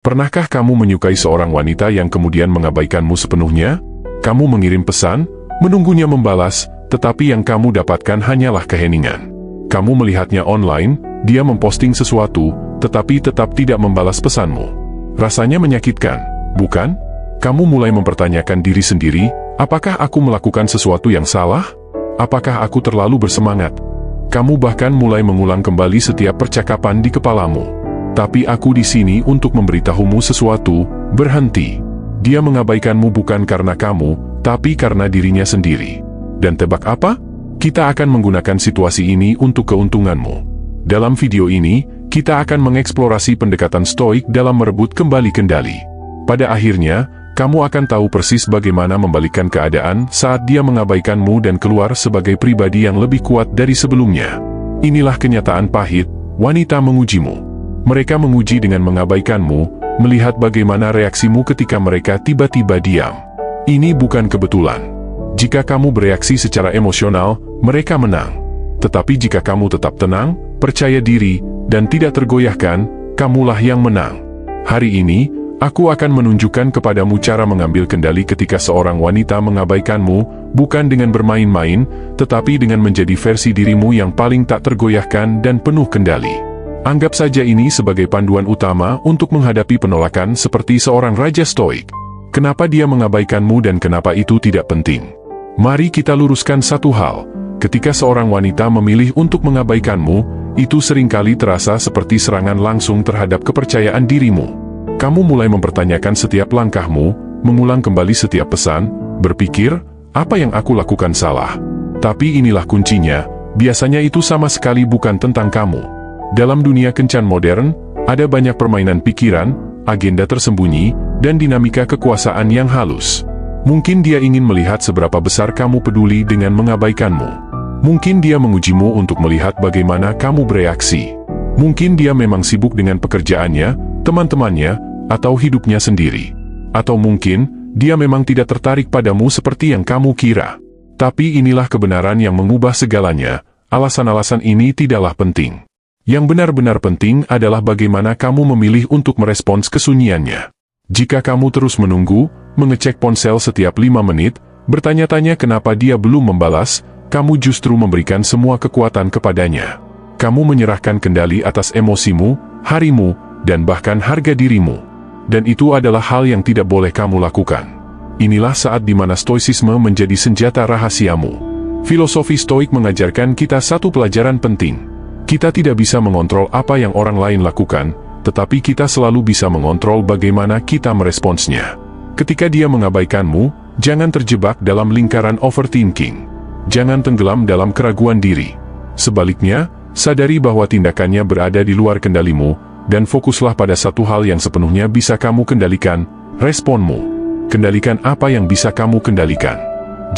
Pernahkah kamu menyukai seorang wanita yang kemudian mengabaikanmu sepenuhnya? Kamu mengirim pesan, menunggunya membalas, tetapi yang kamu dapatkan hanyalah keheningan. Kamu melihatnya online, dia memposting sesuatu, tetapi tetap tidak membalas pesanmu. Rasanya menyakitkan, bukan? Kamu mulai mempertanyakan diri sendiri, apakah aku melakukan sesuatu yang salah? Apakah aku terlalu bersemangat? Kamu bahkan mulai mengulang kembali setiap percakapan di kepalamu. Tapi aku di sini untuk memberitahumu sesuatu, berhenti. Dia mengabaikanmu bukan karena kamu, tapi karena dirinya sendiri. Dan tebak apa? Kita akan menggunakan situasi ini untuk keuntunganmu. Dalam video ini, kita akan mengeksplorasi pendekatan stoik dalam merebut kembali kendali. Pada akhirnya, kamu akan tahu persis bagaimana membalikkan keadaan saat dia mengabaikanmu dan keluar sebagai pribadi yang lebih kuat dari sebelumnya. Inilah kenyataan pahit, wanita mengujimu. Mereka menguji dengan mengabaikanmu, melihat bagaimana reaksimu ketika mereka tiba-tiba diam. Ini bukan kebetulan. Jika kamu bereaksi secara emosional, mereka menang. Tetapi jika kamu tetap tenang, percaya diri, dan tidak tergoyahkan, kamulah yang menang. Hari ini, aku akan menunjukkan kepadamu cara mengambil kendali ketika seorang wanita mengabaikanmu, bukan dengan bermain-main, tetapi dengan menjadi versi dirimu yang paling tak tergoyahkan dan penuh kendali. Anggap saja ini sebagai panduan utama untuk menghadapi penolakan seperti seorang raja stoik. Kenapa dia mengabaikanmu dan kenapa itu tidak penting? Mari kita luruskan satu hal. Ketika seorang wanita memilih untuk mengabaikanmu, itu seringkali terasa seperti serangan langsung terhadap kepercayaan dirimu. Kamu mulai mempertanyakan setiap langkahmu, mengulang kembali setiap pesan, berpikir, apa yang aku lakukan salah? Tapi inilah kuncinya, biasanya itu sama sekali bukan tentang kamu. Dalam dunia kencan modern, ada banyak permainan pikiran, agenda tersembunyi, dan dinamika kekuasaan yang halus. Mungkin dia ingin melihat seberapa besar kamu peduli dengan mengabaikanmu. Mungkin dia mengujimu untuk melihat bagaimana kamu bereaksi. Mungkin dia memang sibuk dengan pekerjaannya, teman-temannya, atau hidupnya sendiri. Atau mungkin, dia memang tidak tertarik padamu seperti yang kamu kira. Tapi inilah kebenaran yang mengubah segalanya, alasan-alasan ini tidaklah penting. Yang benar-benar penting adalah bagaimana kamu memilih untuk merespons kesunyiannya. Jika kamu terus menunggu, mengecek ponsel setiap 5 menit, bertanya-tanya kenapa dia belum membalas, kamu justru memberikan semua kekuatan kepadanya. Kamu menyerahkan kendali atas emosimu, harimu, dan bahkan harga dirimu. Dan itu adalah hal yang tidak boleh kamu lakukan. Inilah saat di mana stoicisme menjadi senjata rahasiamu. Filosofi stoik mengajarkan kita satu pelajaran penting. Kita tidak bisa mengontrol apa yang orang lain lakukan, tetapi kita selalu bisa mengontrol bagaimana kita meresponsnya. Ketika dia mengabaikanmu, jangan terjebak dalam lingkaran overthinking. Jangan tenggelam dalam keraguan diri. Sebaliknya, sadari bahwa tindakannya berada di luar kendalimu, dan fokuslah pada satu hal yang sepenuhnya bisa kamu kendalikan, responmu. Kendalikan apa yang bisa kamu kendalikan.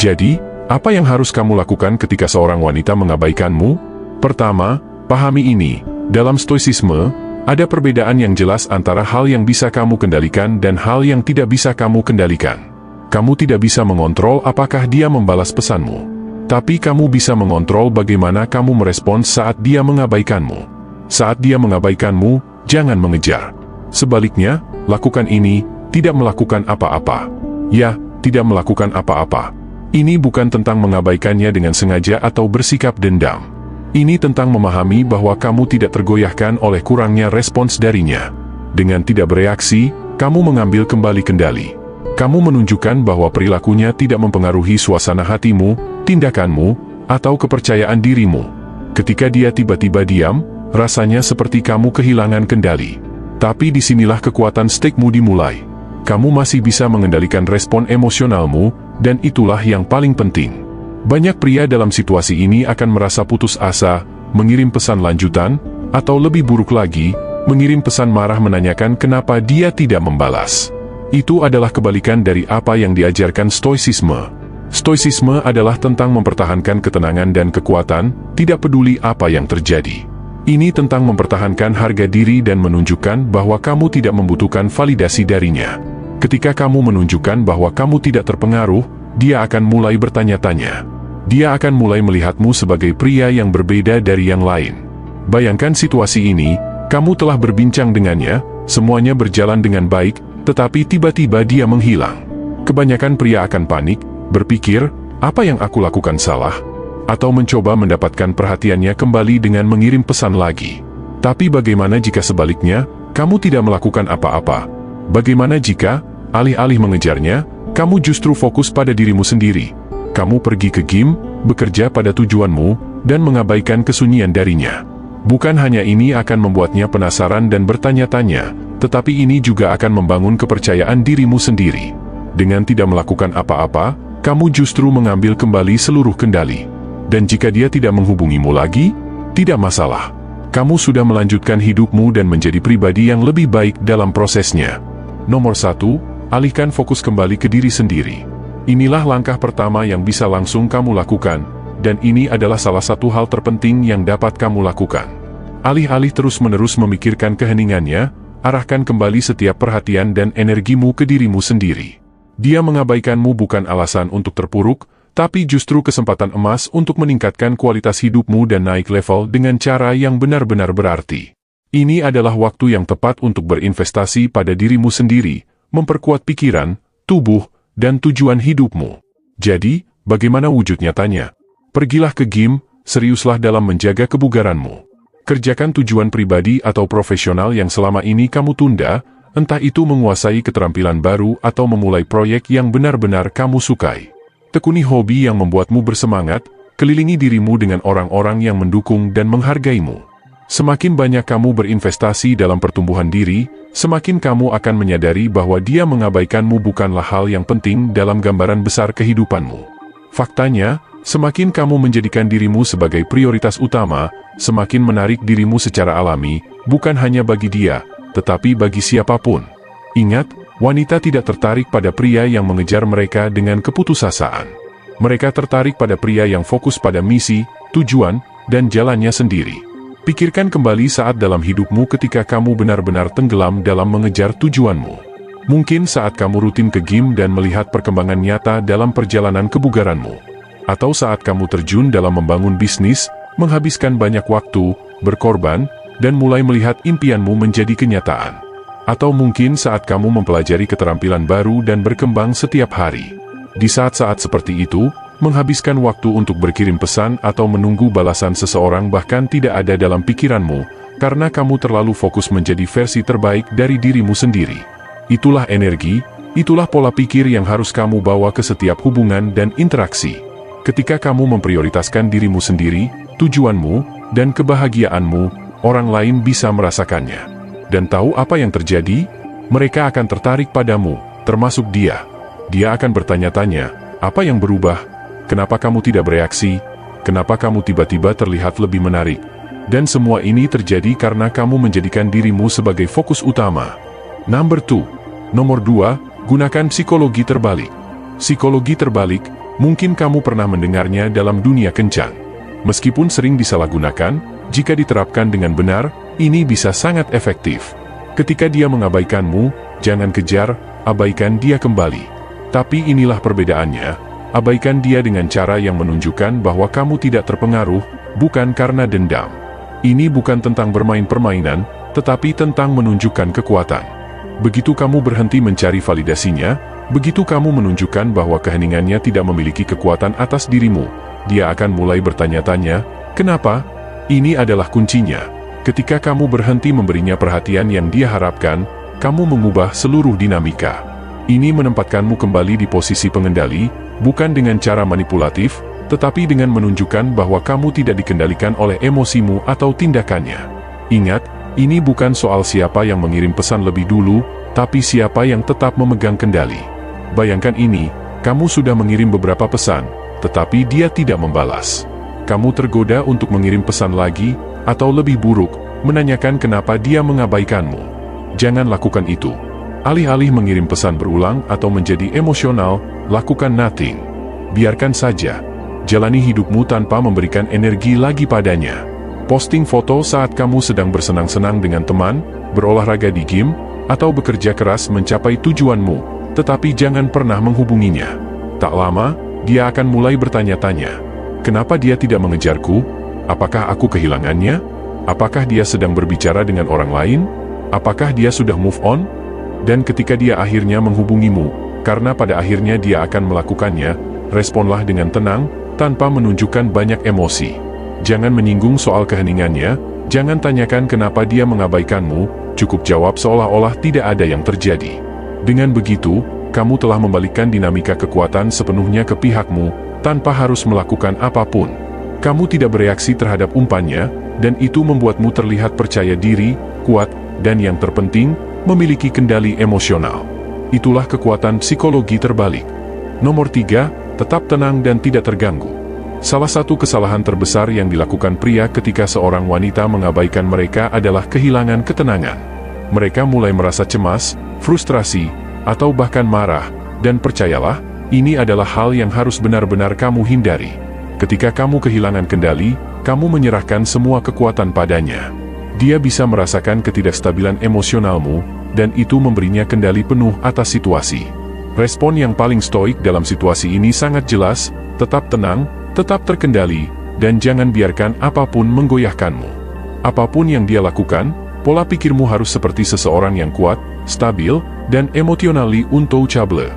Jadi, apa yang harus kamu lakukan ketika seorang wanita mengabaikanmu? Pertama, pahami ini, dalam stoicisme, ada perbedaan yang jelas antara hal yang bisa kamu kendalikan dan hal yang tidak bisa kamu kendalikan. Kamu tidak bisa mengontrol apakah dia membalas pesanmu. Tapi kamu bisa mengontrol bagaimana kamu merespons saat dia mengabaikanmu. Saat dia mengabaikanmu, jangan mengejar. Sebaliknya, lakukan ini, tidak melakukan apa-apa. Ya, tidak melakukan apa-apa. Ini bukan tentang mengabaikannya dengan sengaja atau bersikap dendam. Ini tentang memahami bahwa kamu tidak tergoyahkan oleh kurangnya respons darinya. Dengan tidak bereaksi, kamu mengambil kembali kendali. Kamu menunjukkan bahwa perilakunya tidak mempengaruhi suasana hatimu, tindakanmu, atau kepercayaan dirimu. Ketika dia tiba-tiba diam, rasanya seperti kamu kehilangan kendali. Tapi disinilah kekuatan stoikmu dimulai. Kamu masih bisa mengendalikan respon emosionalmu, dan itulah yang paling penting. Banyak pria dalam situasi ini akan merasa putus asa, mengirim pesan lanjutan, atau lebih buruk lagi, mengirim pesan marah menanyakan kenapa dia tidak membalas. Itu adalah kebalikan dari apa yang diajarkan stoicisme. Stoicisme adalah tentang mempertahankan ketenangan dan kekuatan, tidak peduli apa yang terjadi. Ini tentang mempertahankan harga diri dan menunjukkan bahwa kamu tidak membutuhkan validasi darinya. Ketika kamu menunjukkan bahwa kamu tidak terpengaruh, dia akan mulai bertanya-tanya. Dia akan mulai melihatmu sebagai pria yang berbeda dari yang lain. Bayangkan situasi ini, kamu telah berbincang dengannya, Semuanya berjalan dengan baik, tetapi tiba-tiba dia menghilang. Kebanyakan pria akan panik, berpikir, apa yang aku lakukan salah? Atau mencoba mendapatkan perhatiannya kembali dengan mengirim pesan lagi. Tapi bagaimana jika sebaliknya, kamu tidak melakukan apa-apa? Bagaimana jika, alih-alih mengejarnya, kamu justru fokus pada dirimu sendiri? Kamu pergi ke game, bekerja pada tujuanmu, dan mengabaikan kesunyian darinya. Bukan hanya ini akan membuatnya penasaran dan bertanya-tanya, tetapi ini juga akan membangun kepercayaan dirimu sendiri. Dengan tidak melakukan apa-apa, kamu justru mengambil kembali seluruh kendali. Dan jika dia tidak menghubungimu lagi, tidak masalah. Kamu sudah melanjutkan hidupmu dan menjadi pribadi yang lebih baik dalam prosesnya. Nomor 1, alihkan fokus kembali ke diri sendiri. Inilah langkah pertama yang bisa langsung kamu lakukan, dan ini adalah salah satu hal terpenting yang dapat kamu lakukan. Alih-alih terus-menerus memikirkan keheningannya, arahkan kembali setiap perhatian dan energimu ke dirimu sendiri. Dia mengabaikanmu bukan alasan untuk terpuruk, tapi justru kesempatan emas untuk meningkatkan kualitas hidupmu dan naik level dengan cara yang benar-benar berarti. Ini adalah waktu yang tepat untuk berinvestasi pada dirimu sendiri, memperkuat pikiran, tubuh, dan tujuan hidupmu. Jadi, bagaimana wujud nyatanya? Pergilah ke game, seriuslah dalam menjaga kebugaranmu. Kerjakan tujuan pribadi atau profesional yang selama ini kamu tunda, entah itu menguasai keterampilan baru atau memulai proyek yang benar-benar kamu sukai. Tekuni hobi yang membuatmu bersemangat, kelilingi dirimu dengan orang-orang yang mendukung dan menghargaimu. Semakin banyak kamu berinvestasi dalam pertumbuhan diri, semakin kamu akan menyadari bahwa dia mengabaikanmu bukanlah hal yang penting dalam gambaran besar kehidupanmu. Faktanya, semakin kamu menjadikan dirimu sebagai prioritas utama, semakin menarik dirimu secara alami, bukan hanya bagi dia, tetapi bagi siapapun. Ingat, wanita tidak tertarik pada pria yang mengejar mereka dengan keputusasaan. Mereka tertarik pada pria yang fokus pada misi, tujuan, dan jalannya sendiri. Pikirkan kembali saat dalam hidupmu ketika kamu benar-benar tenggelam dalam mengejar tujuanmu. Mungkin saat kamu rutin ke gym dan melihat perkembangan nyata dalam perjalanan kebugaranmu. Atau saat kamu terjun dalam membangun bisnis, menghabiskan banyak waktu, berkorban, dan mulai melihat impianmu menjadi kenyataan. Atau mungkin saat kamu mempelajari keterampilan baru dan berkembang setiap hari. Di saat-saat seperti itu, menghabiskan waktu untuk berkirim pesan atau menunggu balasan seseorang bahkan tidak ada dalam pikiranmu, karena kamu terlalu fokus menjadi versi terbaik dari dirimu sendiri. Itulah energi, itulah pola pikir yang harus kamu bawa ke setiap hubungan dan interaksi. Ketika kamu memprioritaskan dirimu sendiri, tujuanmu, dan kebahagiaanmu, orang lain bisa merasakannya. Dan tahu apa yang terjadi? Mereka akan tertarik padamu, termasuk dia. Dia akan bertanya-tanya, apa yang berubah? Kenapa kamu tidak bereaksi? Kenapa kamu tiba-tiba terlihat lebih menarik? Dan semua ini terjadi karena kamu menjadikan dirimu sebagai fokus utama. Nomor 2, gunakan psikologi terbalik. Psikologi terbalik, mungkin kamu pernah mendengarnya dalam dunia kencan. Meskipun sering disalahgunakan, jika diterapkan dengan benar, ini bisa sangat efektif. Ketika dia mengabaikanmu, jangan kejar, abaikan dia kembali. Tapi inilah perbedaannya, abaikan dia dengan cara yang menunjukkan bahwa kamu tidak terpengaruh, bukan karena dendam. Ini bukan tentang bermain permainan, tetapi tentang menunjukkan kekuatan. Begitu kamu berhenti mencari validasinya, begitu kamu menunjukkan bahwa keheningannya tidak memiliki kekuatan atas dirimu, dia akan mulai bertanya-tanya, kenapa? Ini adalah kuncinya. Ketika kamu berhenti memberinya perhatian yang dia harapkan, kamu mengubah seluruh dinamika. Ini menempatkanmu kembali di posisi pengendali, bukan dengan cara manipulatif, tetapi dengan menunjukkan bahwa kamu tidak dikendalikan oleh emosimu atau tindakannya. Ingat, ini bukan soal siapa yang mengirim pesan lebih dulu, tapi siapa yang tetap memegang kendali. Bayangkan ini, kamu sudah mengirim beberapa pesan, tetapi dia tidak membalas. Kamu tergoda untuk mengirim pesan lagi, atau lebih buruk, menanyakan kenapa dia mengabaikanmu. Jangan lakukan itu. Alih-alih mengirim pesan berulang atau menjadi emosional, lakukan nothing. Biarkan saja. Jalani hidupmu tanpa memberikan energi lagi padanya. Posting foto saat kamu sedang bersenang-senang dengan teman, berolahraga di gym, atau bekerja keras mencapai tujuanmu, tetapi jangan pernah menghubunginya. Tak lama, dia akan mulai bertanya-tanya. Kenapa dia tidak mengejarku? Apakah aku kehilangannya? Apakah dia sedang berbicara dengan orang lain? Apakah dia sudah move on? Dan ketika dia akhirnya menghubungimu, karena pada akhirnya dia akan melakukannya, responlah dengan tenang, tanpa menunjukkan banyak emosi. Jangan menyinggung soal keheningannya, jangan tanyakan kenapa dia mengabaikanmu, cukup jawab seolah-olah tidak ada yang terjadi. Dengan begitu, kamu telah membalikkan dinamika kekuatan sepenuhnya ke pihakmu, tanpa harus melakukan apapun. Kamu tidak bereaksi terhadap umpannya, dan itu membuatmu terlihat percaya diri, kuat, dan yang terpenting, memiliki kendali emosional. Itulah kekuatan psikologi terbalik. Nomor 3, tetap tenang dan tidak terganggu. Salah satu kesalahan terbesar yang dilakukan pria ketika seorang wanita mengabaikan mereka adalah kehilangan ketenangan. Mereka mulai merasa cemas, frustrasi, atau bahkan marah, dan percayalah, ini adalah hal yang harus benar-benar kamu hindari. Ketika kamu kehilangan kendali, kamu menyerahkan semua kekuatan padanya. Dia bisa merasakan ketidakstabilan emosionalmu, dan itu memberinya kendali penuh atas situasi. Respon yang paling stoik dalam situasi ini sangat jelas, tetap tenang, tetap terkendali, dan jangan biarkan apapun menggoyahkanmu. Apapun yang dia lakukan, pola pikirmu harus seperti seseorang yang kuat, stabil, dan emotionally untouchable.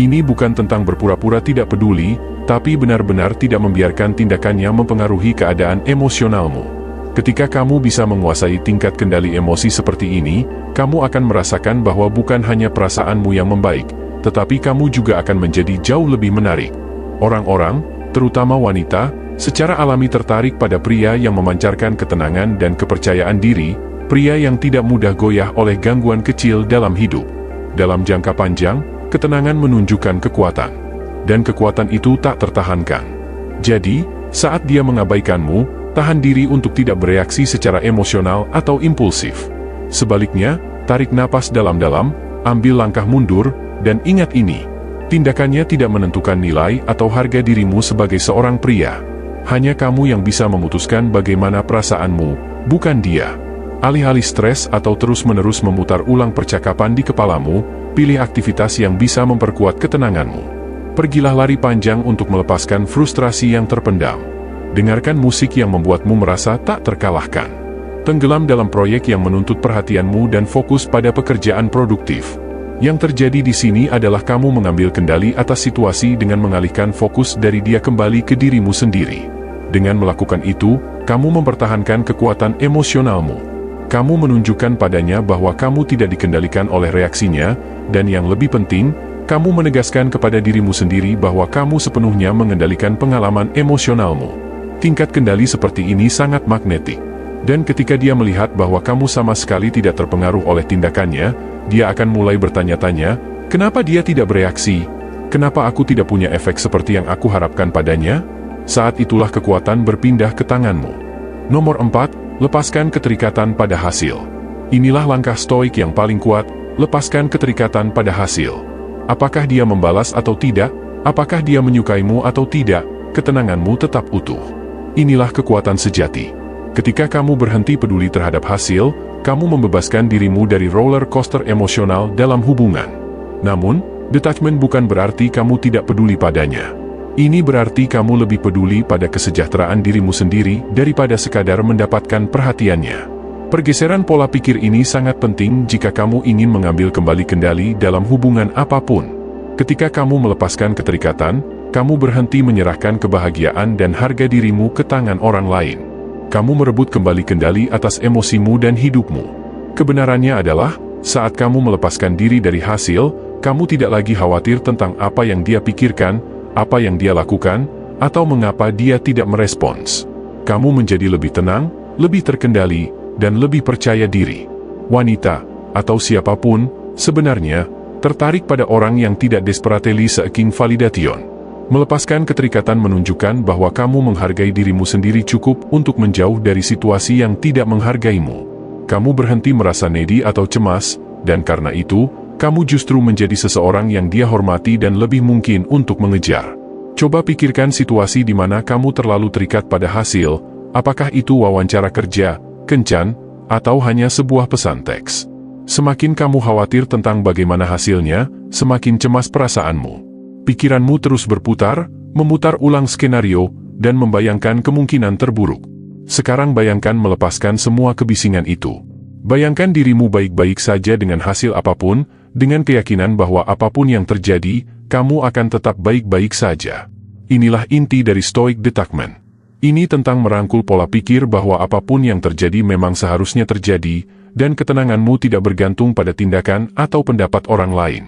Ini bukan tentang berpura-pura tidak peduli, tapi benar-benar tidak membiarkan tindakannya mempengaruhi keadaan emosionalmu. Ketika kamu bisa menguasai tingkat kendali emosi seperti ini, kamu akan merasakan bahwa bukan hanya perasaanmu yang membaik, tetapi kamu juga akan menjadi jauh lebih menarik. Orang-orang, terutama wanita, secara alami tertarik pada pria yang memancarkan ketenangan dan kepercayaan diri, pria yang tidak mudah goyah oleh gangguan kecil dalam hidup. Dalam jangka panjang, ketenangan menunjukkan kekuatan, dan kekuatan itu tak tertahankan. Jadi, saat dia mengabaikanmu, tahan diri untuk tidak bereaksi secara emosional atau impulsif. Sebaliknya, tarik napas dalam-dalam, ambil langkah mundur, dan ingat ini, tindakannya tidak menentukan nilai atau harga dirimu sebagai seorang pria. Hanya kamu yang bisa memutuskan bagaimana perasaanmu, bukan dia. Alih-alih stres atau terus-menerus memutar ulang percakapan di kepalamu, pilih aktivitas yang bisa memperkuat ketenanganmu. Pergilah lari panjang untuk melepaskan frustrasi yang terpendam. Dengarkan musik yang membuatmu merasa tak terkalahkan. Tenggelam dalam proyek yang menuntut perhatianmu dan fokus pada pekerjaan produktif. Yang terjadi di sini adalah kamu mengambil kendali atas situasi dengan mengalihkan fokus dari dia kembali ke dirimu sendiri. Dengan melakukan itu, kamu mempertahankan kekuatan emosionalmu. Kamu menunjukkan padanya bahwa kamu tidak dikendalikan oleh reaksinya, dan yang lebih penting, kamu menegaskan kepada dirimu sendiri bahwa kamu sepenuhnya mengendalikan pengalaman emosionalmu. Tingkat kendali seperti ini sangat magnetik. Dan ketika dia melihat bahwa kamu sama sekali tidak terpengaruh oleh tindakannya, dia akan mulai bertanya-tanya, kenapa dia tidak bereaksi? Kenapa aku tidak punya efek seperti yang aku harapkan padanya? Saat itulah kekuatan berpindah ke tanganmu. Nomor 4, lepaskan keterikatan pada hasil. Inilah langkah stoik yang paling kuat, lepaskan keterikatan pada hasil. Apakah dia membalas atau tidak? Apakah dia menyukaimu atau tidak? Ketenanganmu tetap utuh. Inilah kekuatan sejati. Ketika kamu berhenti peduli terhadap hasil, kamu membebaskan dirimu dari roller coaster emosional dalam hubungan. Namun, detachment bukan berarti kamu tidak peduli padanya. Ini berarti kamu lebih peduli pada kesejahteraan dirimu sendiri daripada sekadar mendapatkan perhatiannya. Pergeseran pola pikir ini sangat penting jika kamu ingin mengambil kembali kendali dalam hubungan apapun. Ketika kamu melepaskan keterikatan, kamu berhenti menyerahkan kebahagiaan dan harga dirimu ke tangan orang lain. Kamu merebut kembali kendali atas emosimu dan hidupmu. Kebenarannya adalah, saat kamu melepaskan diri dari hasil, kamu tidak lagi khawatir tentang apa yang dia pikirkan, apa yang dia lakukan, atau mengapa dia tidak merespons. Kamu menjadi lebih tenang, lebih terkendali, dan lebih percaya diri. Wanita, atau siapapun, sebenarnya, tertarik pada orang yang tidak desperately seeking validation. Melepaskan keterikatan menunjukkan bahwa kamu menghargai dirimu sendiri cukup untuk menjauh dari situasi yang tidak menghargaimu. Kamu berhenti merasa needy atau cemas, dan karena itu, kamu justru menjadi seseorang yang dia hormati dan lebih mungkin untuk mengejar. Coba pikirkan situasi di mana kamu terlalu terikat pada hasil, apakah itu wawancara kerja, kencan, atau hanya sebuah pesan teks. Semakin kamu khawatir tentang bagaimana hasilnya, semakin cemas perasaanmu. Pikiranmu terus berputar, memutar ulang skenario, dan membayangkan kemungkinan terburuk. Sekarang bayangkan melepaskan semua kebisingan itu. Bayangkan dirimu baik-baik saja dengan hasil apapun, dengan keyakinan bahwa apapun yang terjadi, kamu akan tetap baik-baik saja. Inilah inti dari Stoic Detachment. Ini tentang merangkul pola pikir bahwa apapun yang terjadi memang seharusnya terjadi, dan ketenanganmu tidak bergantung pada tindakan atau pendapat orang lain.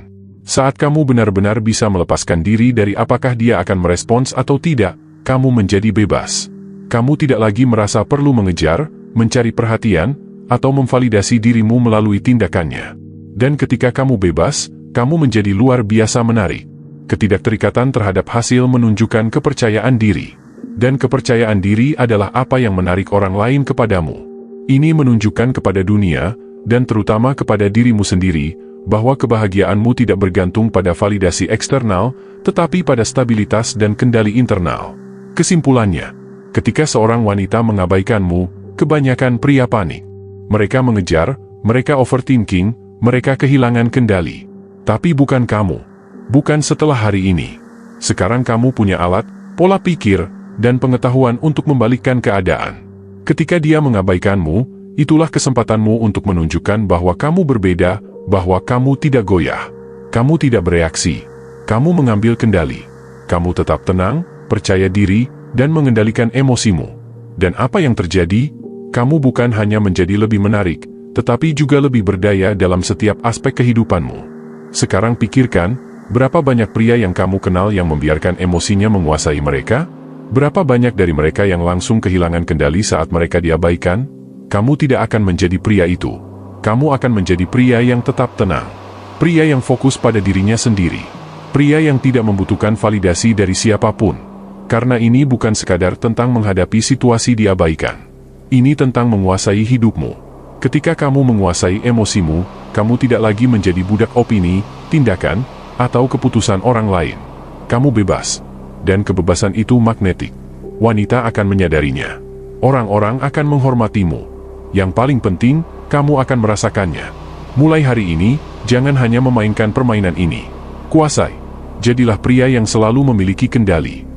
Saat kamu benar-benar bisa melepaskan diri dari apakah dia akan merespons atau tidak, kamu menjadi bebas. Kamu tidak lagi merasa perlu mengejar, mencari perhatian, atau memvalidasi dirimu melalui tindakannya. Dan ketika kamu bebas, kamu menjadi luar biasa menarik. Ketidakterikatan terhadap hasil menunjukkan kepercayaan diri. Dan kepercayaan diri adalah apa yang menarik orang lain kepadamu. Ini menunjukkan kepada dunia, dan terutama kepada dirimu sendiri, bahwa kebahagiaanmu tidak bergantung pada validasi eksternal, tetapi pada stabilitas dan kendali internal. Kesimpulannya, ketika seorang wanita mengabaikanmu, kebanyakan pria panik. Mereka mengejar, mereka overthinking, mereka kehilangan kendali. Tapi bukan kamu. Bukan setelah hari ini. Sekarang kamu punya alat, pola pikir, dan pengetahuan untuk membalikkan keadaan. Ketika dia mengabaikanmu, itulah kesempatanmu untuk menunjukkan bahwa kamu berbeda, bahwa kamu tidak goyah. Kamu tidak bereaksi. Kamu mengambil kendali. Kamu tetap tenang, percaya diri, dan mengendalikan emosimu. Dan apa yang terjadi? Kamu bukan hanya menjadi lebih menarik, tetapi juga lebih berdaya dalam setiap aspek kehidupanmu. Sekarang pikirkan, berapa banyak pria yang kamu kenal yang membiarkan emosinya menguasai mereka? Berapa banyak dari mereka yang langsung kehilangan kendali saat mereka diabaikan? Kamu tidak akan menjadi pria itu. Kamu akan menjadi pria yang tetap tenang. Pria yang fokus pada dirinya sendiri. Pria yang tidak membutuhkan validasi dari siapapun. Karena ini bukan sekadar tentang menghadapi situasi diabaikan. Ini tentang menguasai hidupmu. Ketika kamu menguasai emosimu, kamu tidak lagi menjadi budak opini, tindakan, atau keputusan orang lain. Kamu bebas. Dan kebebasan itu magnetik. Wanita akan menyadarinya. Orang-orang akan menghormatimu. Yang paling penting, kamu akan merasakannya. Mulai hari ini, jangan hanya memainkan permainan ini. Kuasai. Jadilah pria yang selalu memiliki kendali.